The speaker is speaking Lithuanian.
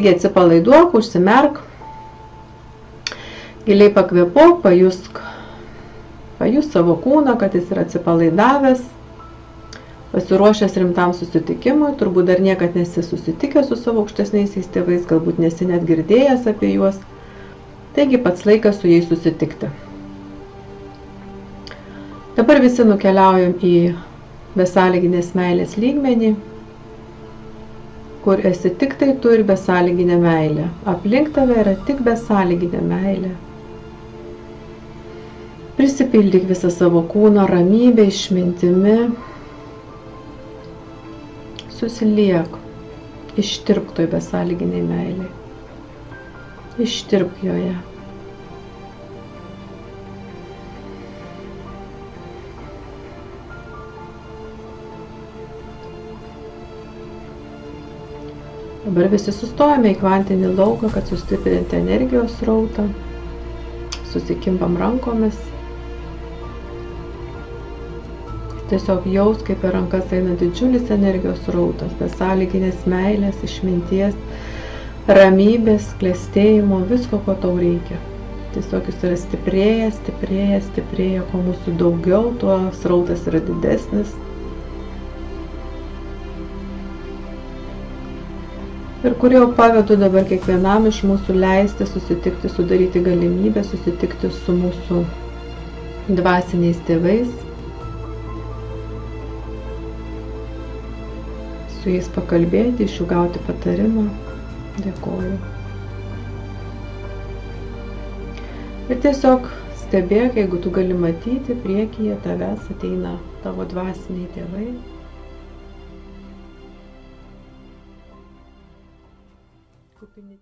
Taigi atsipalaiduok, užsimerk, giliai pakvėpuok, pajusk savo kūną, kad jis yra atsipalaidavęs, pasiruošęs rimtam susitikimui, turbūt dar niekad nesi susitikęs su savo aukštesniaisiais tėvais, galbūt nesi net girdėjęs apie juos, taigi pats laikas su jais susitikti. Dabar visi nukeliaujam į besąlyginės meilės lygmenį, kur esi tik tai tu ir besąlyginė meilė. Aplink tave yra tik besąlyginė meilė. Prisipildyk visą savo kūną ramybę, išmintimi. Susiliek, ištirpk toj besąlyginiai meiliai. Ištirpk joje. Dabar visi sustojame į kvantinį lauką, kad sustiprinti energijos srautą. Susikimbam rankomis. Tiesiog jaus, kaip per rankas eina didžiulis energijos srautas, besąlyginės meilės, išminties, ramybės, klestėjimo, visko, ko tau reikia. Tiesiog jis yra stiprėja, stiprėja, stiprėja, kuo mūsų daugiau, tuo srautas yra didesnis. Ir kur jau pavedu dabar kiekvienam iš mūsų leisti susitikti, sudaryti galimybę susitikti su mūsų dvasiniais tėvais, su jais pakalbėti, iš jų gauti patarimą. Dėkoju. Ir tiesiog stebėk, jeigu tu gali matyti, priekyje tavęs ateina tavo dvasiniai tėvai. Kupini